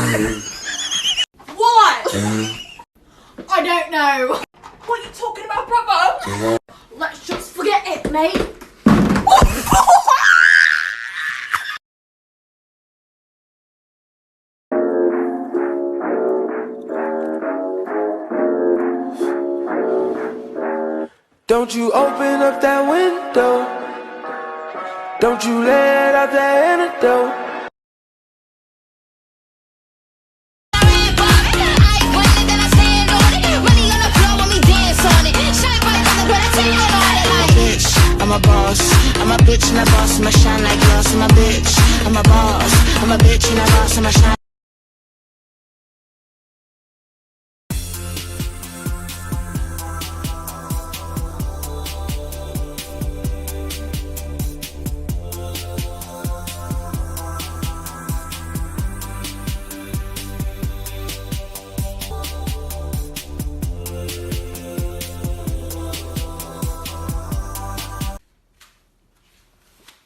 What? I don't know. What are you talking about, brother? Let's just forget it, mate. Don't you open up that window. Don't you let out that antidote. I'm a boss, I'm a bitch and a boss, I'ma shine like glass. I'm a bitch, I'm a boss, I'm a bitch and a boss, I'ma shine.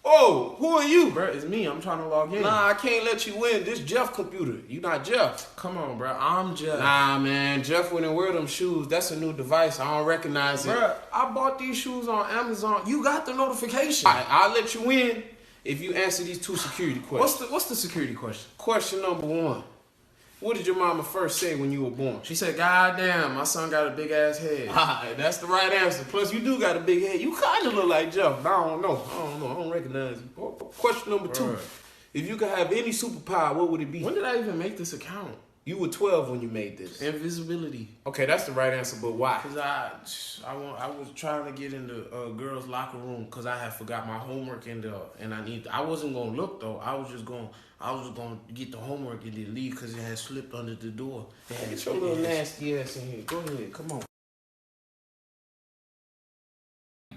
Oh, who are you? Bro, it's me. I'm trying to log in. Nah, I can't let you win. This Jeff computer. You not Jeff. Come on, bro. I'm Jeff. Nah, man. Jeff wouldn't wear them shoes. That's a new device. I don't recognize it. Bro, I bought these shoes on Amazon. You got the notification. All right, I'll let you win if you answer these 2 security questions. What's the security question? Question number 1. What did your mama first say when you were born? She said, "God damn, my son got a big ass head." Alright, that's the right answer. Plus, you do got a big head. You kind of look like Jeff. But I don't know. I don't recognize you. Question number 2. Right. If you could have any superpower, what would it be? When did I even make this account? You were 12 when you made this. Invisibility. Okay, that's the right answer, but why? Cause I was trying to get into a girls' locker room because I had forgot my homework in there, and I wasn't gonna look though. I was just gonna get the homework and then leave because it had slipped under the door. Get your little nasty ass in here. Go ahead, come on.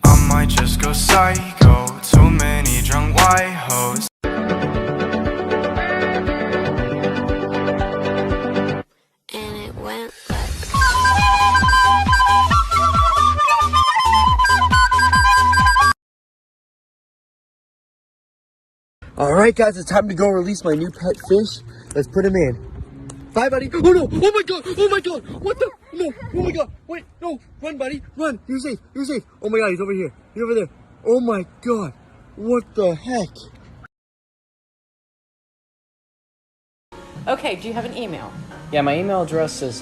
I might just go psycho. Too many drunk white hoes. And it went like. Alright guys, it's time to go release my new pet fish. Let's put him in. Bye buddy. Oh no, oh my god, what the, no, oh my god, wait, no, run buddy, run, you're safe. Oh my god, he's over here, he's over there. Oh my god, what the heck? Okay, do you have an email? Yeah, my email address is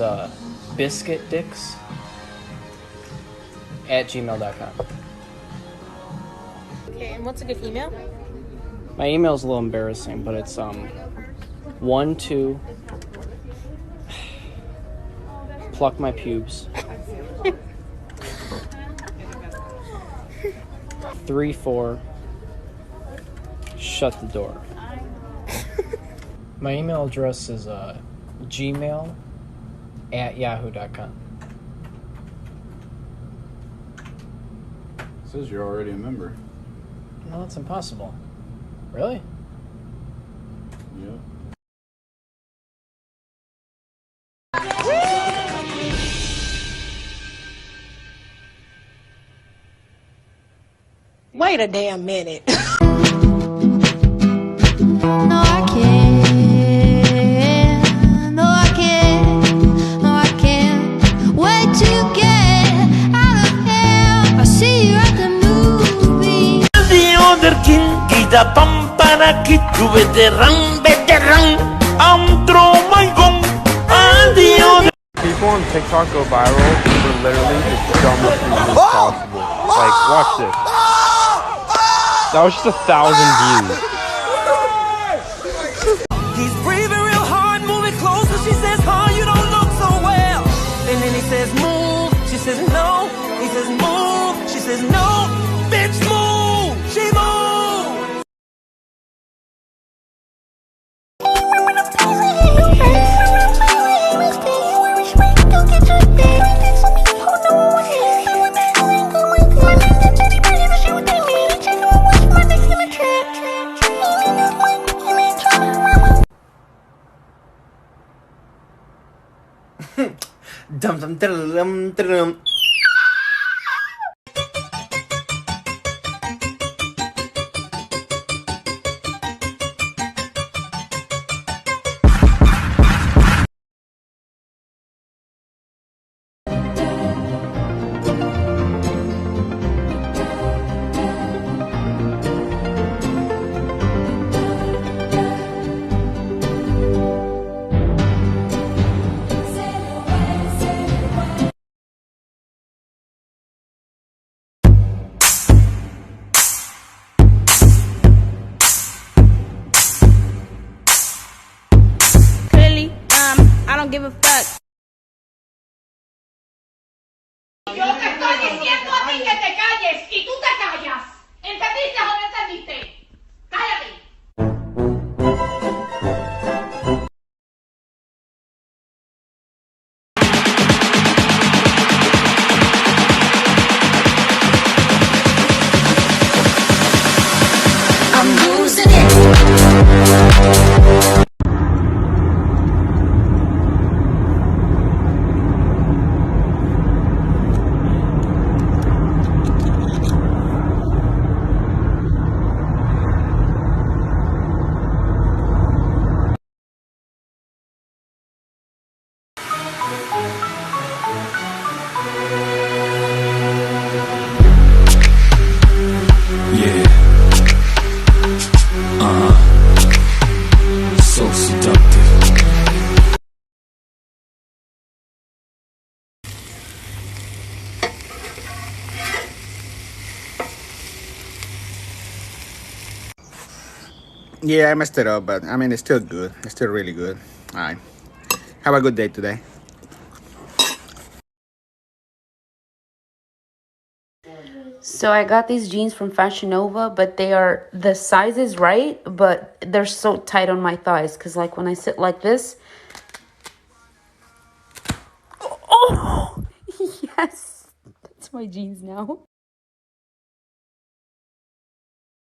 biscuitdicks@gmail.com. Okay, and what's a good email? My email is a little embarrassing, but it's 12 pluck my pubes 34 shut the door. My email address is gmail@yahoo.com. Says you're already a member. No, that's impossible. Really? Yep. Wait a damn minute. No, I can't. No, I can't. No, I can't wait to get out of here. I see you at the movie. The other king, Gita Pampanaki, you veteran. I'm throw my gun. And the other. People on TikTok go viral for literally the dumbest reasons possible. Like, watch this. That was just 1,000 views. He's breathing real hard, moving closer. She says, "Huh, you don't look so well." And then he says, "Move." She says, "No." He says, "Move." She says, "No." Bitch, move. She moves. Dum dum dum dum dum. diciendo a ti que te calles y tú te callas. ¿Entendiste o no entendiste? ¡Cállate! I'm losing it. Yeah. So seductive. Yeah, I messed it up, but I mean, it's still good. It's still really good. All right. Have a good day today. So I got these jeans from Fashion Nova, but the size is right, but they're so tight on my thighs. Because like when I sit like this. Oh, yes. That's my jeans now.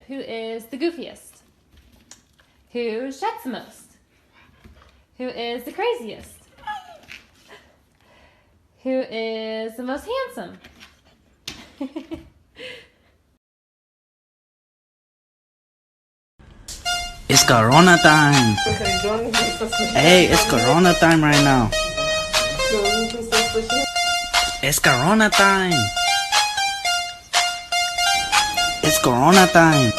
Who is the goofiest? Who sheds the most? Who is the craziest? Who is the most handsome? It's Corona time. Hey, it's Corona time right now. It's Corona time. It's Corona time.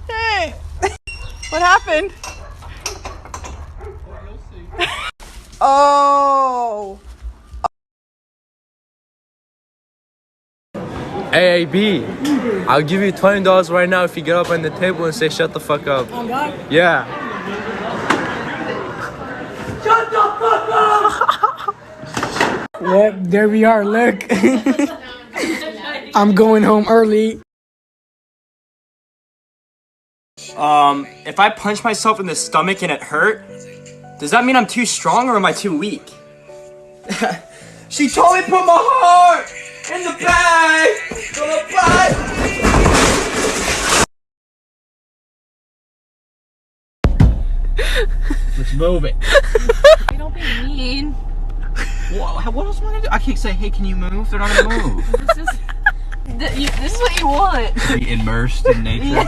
Hey, what happened? Oh. Hey, B, I'll give you $20 right now if you get up on the table and say shut the fuck up. Oh God. Yeah. Shut the fuck up! Yep, there we are. Look. I'm going home early. If I punch myself in the stomach and it hurt, does that mean I'm too strong or am I too weak? She told me put my heart in the bag. Gonna buy. Let's move it. Don't be mean. What else am I gonna do? I can't say, hey, can you move? They're not gonna move. This is what you want. Be immersed in nature.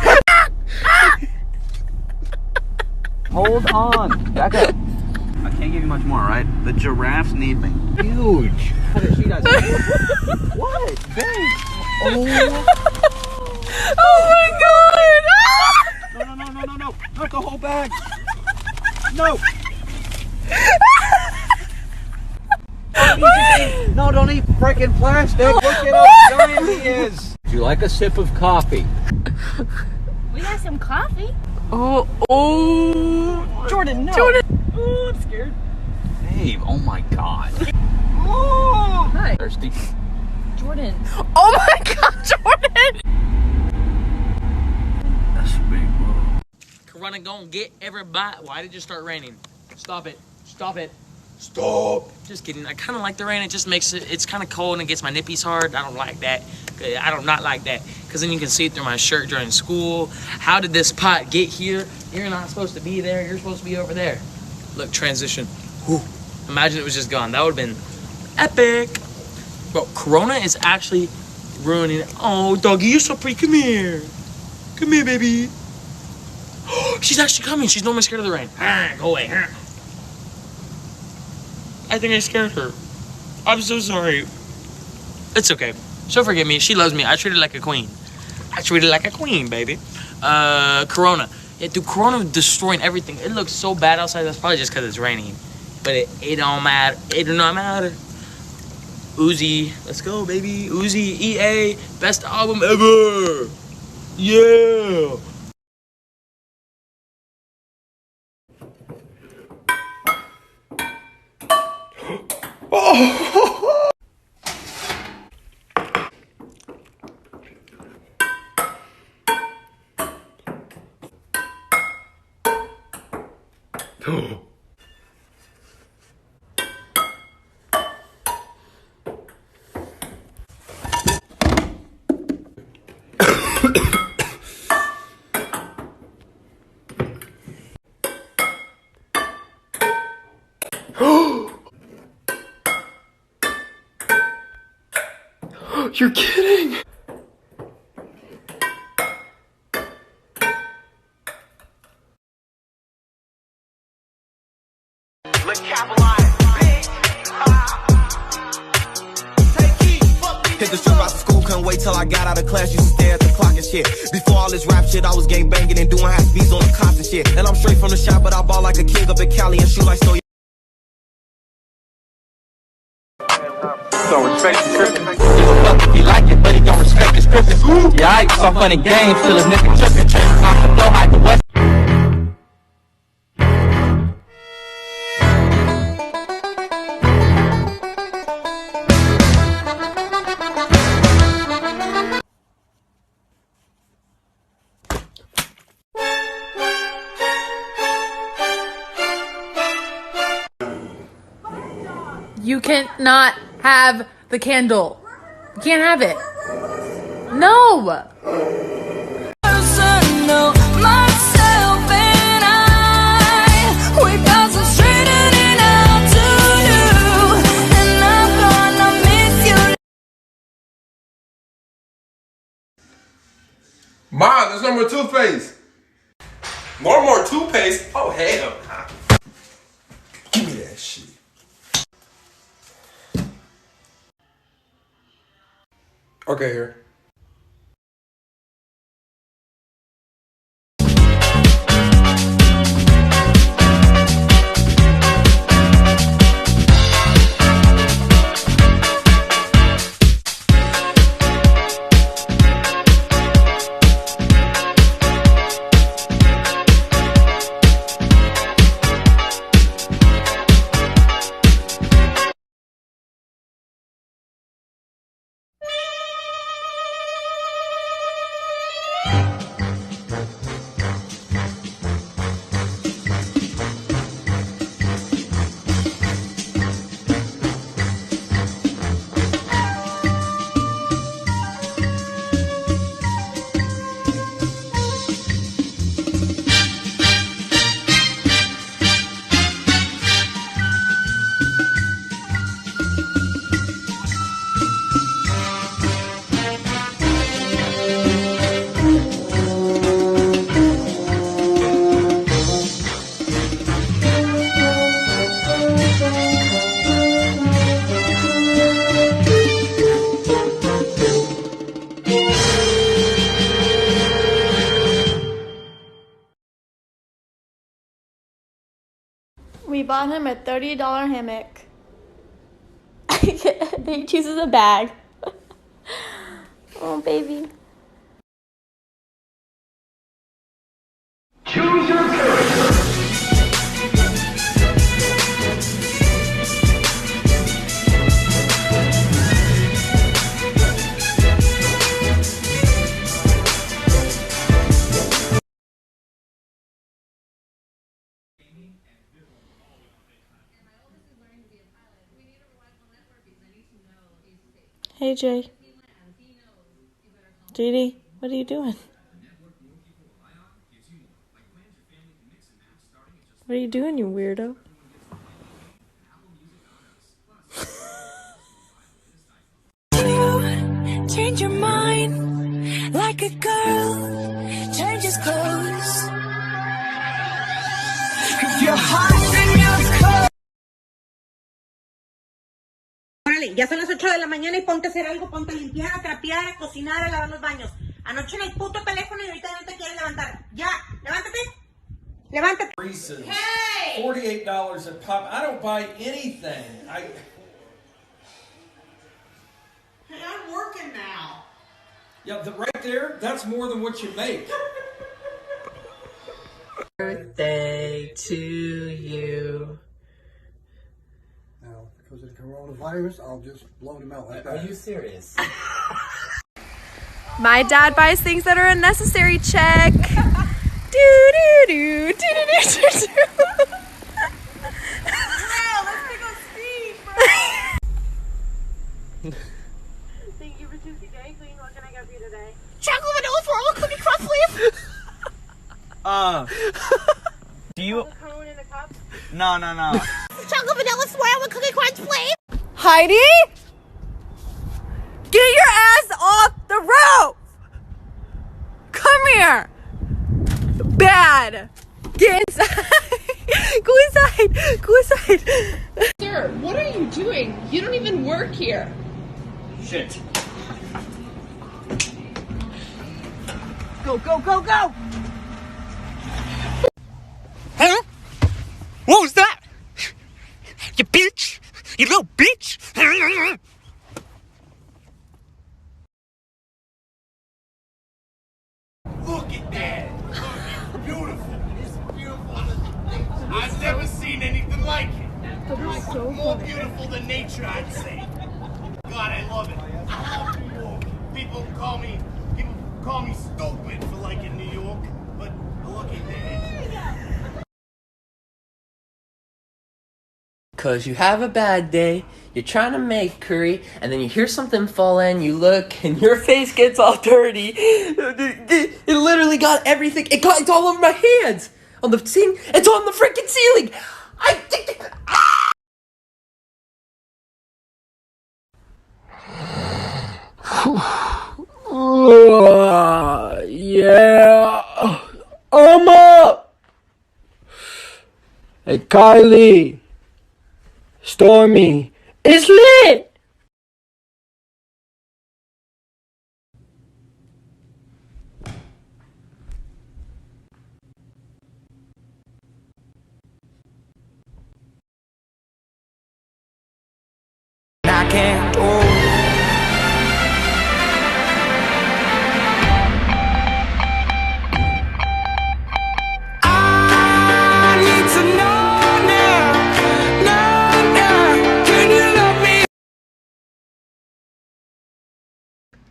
Hold on. Back up. I can't give you much more, right? The giraffes need me. Huge. She does. What? Thanks. Oh my God! No. Not the whole bag. No. No, don't eat freaking plastic. Look at how giant he is. Would you like a sip of coffee? We got some coffee. Oh, Jordan, no. Jordan. Oh, I'm scared. Babe, oh my God. Oh, hi. Thirsty? Jordan. Oh my God, Jordan. That's a big move. Corona gonna get everybody. Why did it start raining? Stop it. Stop it. Stop. Just kidding. I kind of like the rain. It just makes it's kind of cold and it gets my nippies hard. I don't like that. I do not like that. Because then you can see it through my shirt during school. How did this pot get here? You're not supposed to be there. You're supposed to be over there. Look, transition. Whew. Imagine it was just gone. That would have been epic. But Corona is actually ruining it. Oh, doggy, you're so pretty. Come here. Come here, baby. She's actually coming. She's normally scared of the rain. Go away. I think I scared her. I'm so sorry. It's okay. She'll forgive me. She loves me. I treat her like a queen. I treat her like a queen, baby. Corona, Yeah, dude, Corona destroying everything. It looks so bad outside. That's probably just because it's raining. But it don't matter. It do not matter. Uzi, let's go, baby. Uzi, EA, best album ever. Yeah. Oh. You're kidding! Hit the strip out of school, couldn't wait till I got out of class. Used to stare at the clock and shit. Before all this rap shit, I was gang banging and doing high speeds on the cops and shit. And I'm straight from the shop, but I ball like a king up in Cali and shoot like so. Don't respect the trippin'. Give a fuck if he like it, but he don't respect his trippin'. Yeah, I saw funny games till his nigga trippin'. Off the flow, hide the west. You cannot have the candle. You can't have it. No! Mom, there's no more toothpaste. More toothpaste? Oh, hell. Give me that shit. Okay, here. We bought him a $30 hammock. He chooses a bag. Oh, baby. Choose your character. Hey, Jay. JD, what are you doing? What are you doing, you weirdo? Change your mind like a girl changes clothes. Your heart and your cold. Órale, ya son las 8 de la mañana y ponte a hacer algo, ponte a limpiar, a trapear, a cocinar, a lavar los baños. Anoche en el puto teléfono y ahorita no te quieres levantar. Ya, levántate. Levántate. Reese's. Hey! $48 a pop. I don't buy anything. Hey, I'm working now. Yeah, right there, that's more than what you make. Birthday to you. Now, because of the coronavirus, I'll just blow them out like that. Are you serious? My dad buys things that are unnecessary. Check. Do do do do do do do. Thank you for choosing Dairy Queen. What can I get for you today? Chocolate vanilla swirl cookie crust, please. Do you? Cone in a cup. No. Chocolate vanilla swirl with cookie crunch, please. Heidi, get your ass off the roof. Come here. Bad. Get inside. Go inside. Go inside. Sir, what are you doing? You don't even work here. Shit. Go, go, go, go. Huh? What was that? You bitch! You little bitch! Look at that! It's beautiful. It's beautiful. I've never seen anything like it. More beautiful than nature, I'd say. God, I love it. I love New York. People call me stupid for liking New York, but look at that. Cause you have a bad day, you're trying to make curry, and then you hear something fall in, you look, and your face gets all dirty. It literally got everything. It's all over my hands. On the scene, it's on the freaking ceiling. Yeah, I'm up. Hey, Kylie, Stormy, it's lit. I can't go. I need to know now, can you love me?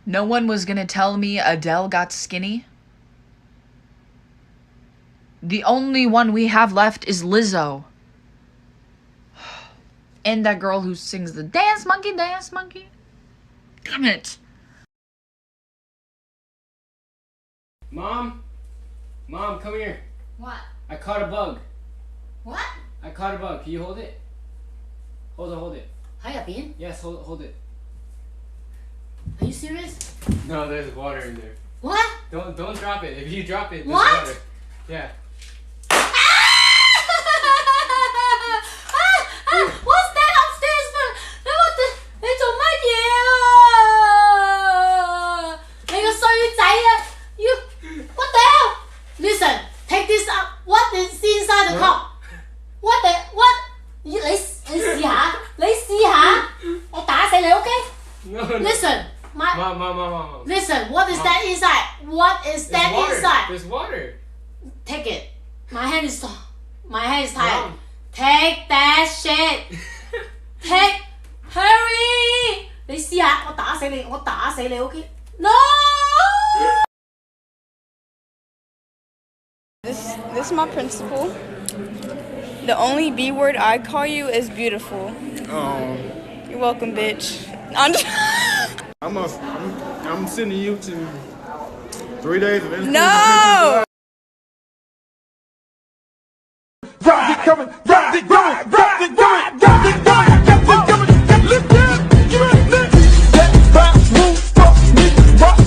No one was gonna tell me Adele got skinny. The only one we have left is Lizzo. And that girl who sings the dance monkey, dance monkey. Damn it. Mom, come here. What? I caught a bug. What? I caught a bug. Can you hold it? Hold it. Hiya, Bean. Yes, hold it. Are you serious? No, there's water in there. What? Don't drop it. If you drop it, there's What? water. Yeah. What's that upstairs for? What the? 你做乜嘢啊？你個衰仔啊！You what the hell? Listen, take this up. What is inside the cup? What the what? 你試下，我打死你 ，OK? No. Listen, Mom. Listen, what is that inside? What is that inside? There's water. Take it. My hand is tired. Take that shit. Take. Hurry. 你試下，我打死你，OK? No. This is my principal. The only B word I call you is beautiful. Oh. You're welcome, bitch. I'm sending you to 3 days of institution. No! Rock it coming. Let's bounce, move, fuck, nigga, rock,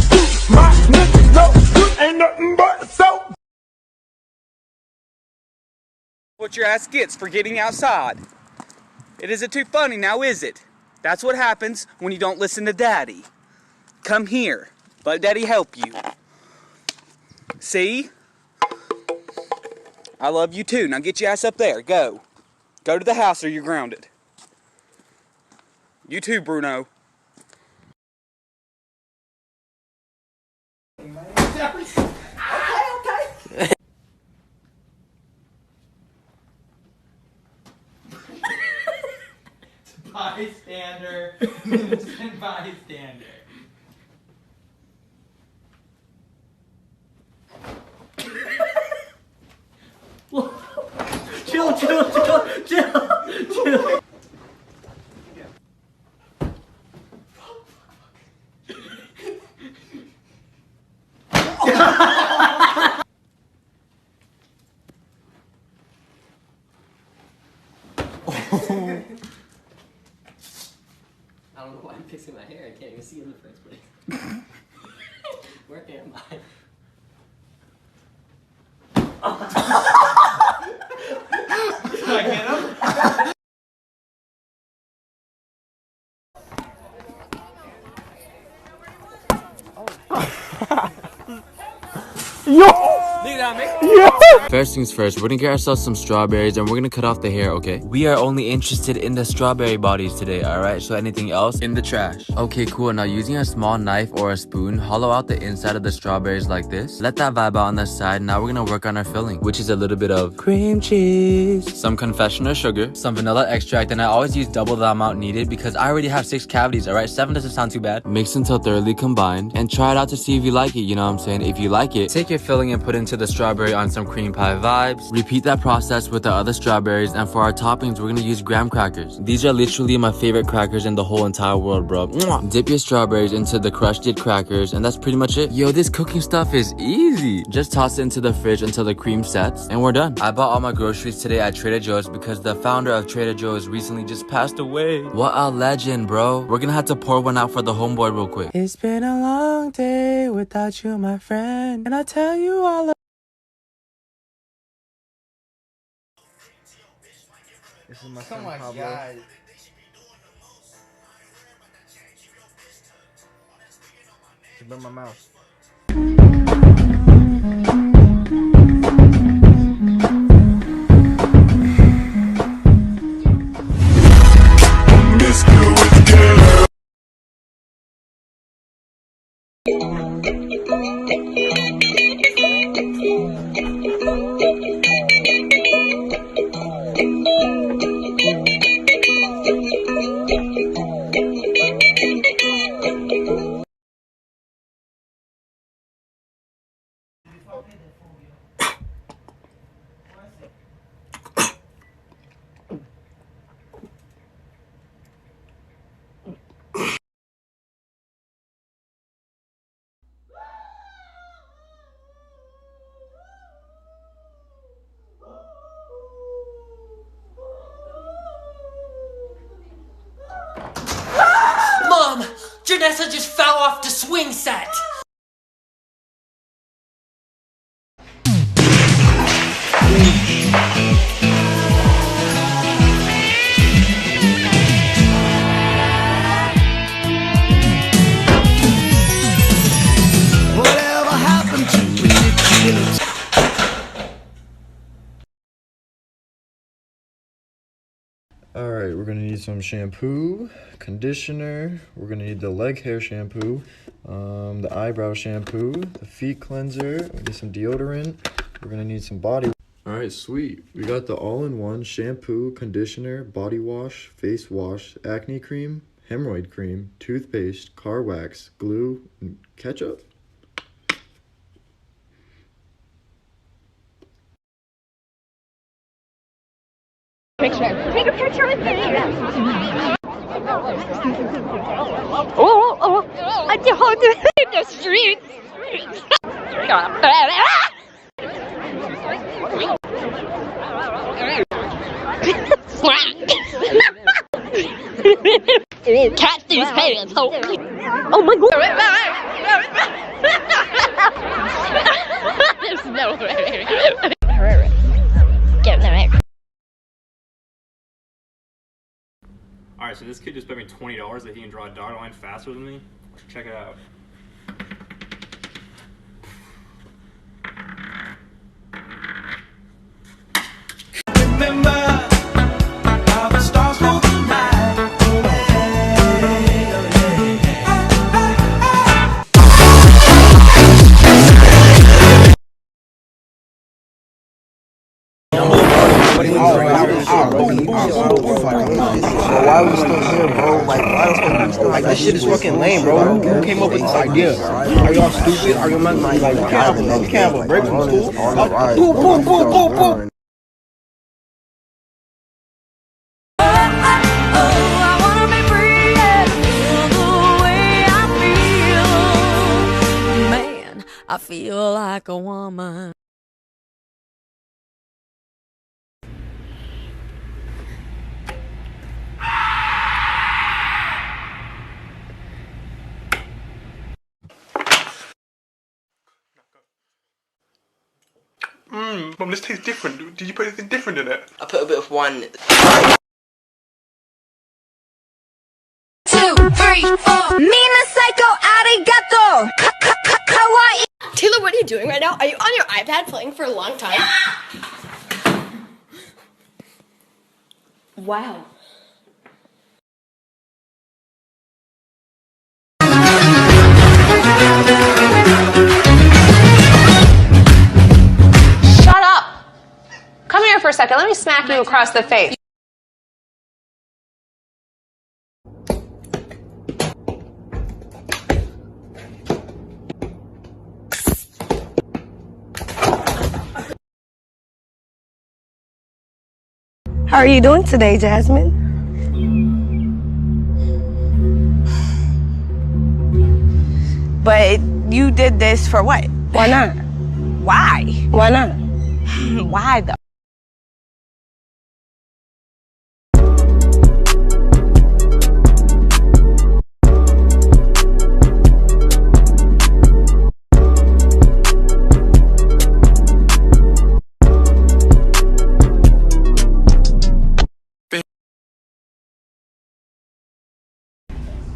my nigga, no, you ain't nothing but so. What your ass gets for getting outside. It isn't too funny now, is it? That's what happens when you don't listen to Daddy. Come here. Let Daddy help you. See? I love you too. Now get your ass up there. Go. Go to the house or you're grounded. You too, Bruno. Bystander. Innocent bystander. Chill. I don't know why I'm fixing my hair. I can't even see in the first place. Where am I? Did I get him? First things first, we're gonna get ourselves some strawberries and we're gonna cut off the hair, okay? We are only interested in the strawberry bodies today, alright? So anything else, in the trash. Okay, cool. Now using a small knife or a spoon, hollow out the inside of the strawberries like this. Let that vibe out on the side. Now we're gonna work on our filling, which is a little bit of cream cheese, some confectioner sugar, some vanilla extract, and I always use double the amount needed because I already have 6 cavities, alright? 7 doesn't sound too bad. Mix until thoroughly combined and try it out to see if you like it, you know what I'm saying? If you like it, take your filling and put into the strawberry on some cream pie vibes. Repeat that process with the other strawberries, and for our toppings, we're gonna use graham crackers. These are literally my favorite crackers in the whole entire world, bro. Mwah! Dip your strawberries into the crushed crackers, and that's pretty much it. Yo, this cooking stuff is easy. Just toss it into the fridge until the cream sets, and we're done. I bought all my groceries today at Trader Joe's because the founder of Trader Joe's recently just passed away. What a legend, bro. We're gonna have to pour one out for the homeboy real quick. It's been a long day without you, my friend, and I tell you all of This is my Oh son my Pablo. god. It's been my mouth. Mom! Janessa just fell off the swing set! whatever happened to it. Alright, we're gonna need some shampoo, conditioner, we're gonna need the leg hair shampoo, the eyebrow shampoo, the feet cleanser, we need some deodorant, we're gonna need some body. Alright, sweet. We got the all-in-one shampoo, conditioner, body wash, face wash, acne cream, hemorrhoid cream, toothpaste, car wax, glue, and ketchup. Take a picture with me. Oh, I can hold it in the streets. Catch these pants. Oh my god. There's no way. Get them. Alright, so this kid just bet me $20 that he can draw a dotted line faster than me. Check it out. remember how the stars hold the night away. Why are we still here, bro? Like, why the fuck we still like this shit is fucking lame, bro. Who came up with this idea? Are y'all stupid? Are you not like we can't have a break from school? Boom, boom, boom, boom, boom. I feel like a woman. Mum, this tastes different. Did you put anything different in it? I put a bit of one. 2, 3, 4. Mina Psycho Arigato. Kawaii. Taylor, what are you doing right now? Are you on your iPad playing for a long time? Wow. Shut up! Come here for a second. Let me smack you across the face. How are you doing today, Jasmine? But you did this for what? Why not? Why? Why not? Why though?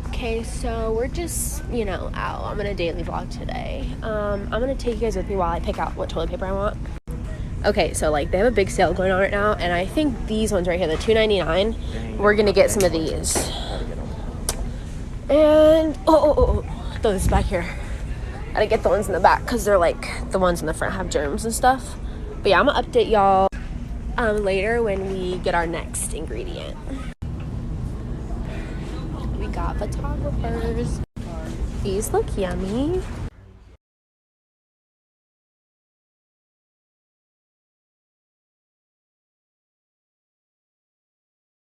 Okay, so we're just, out. I'm gonna daily vlog today. I'm gonna take you guys with me while I pick out what toilet paper I want. Okay, so they have a big sale going on right now, and I think these ones right here, the $2.99, we're gonna get some of these. And throw this back here. I didn't get the ones in the back because they're the ones in the front have germs and stuff. But yeah, I'm gonna update y'all later when we get our next ingredient. We got photographers. These look yummy.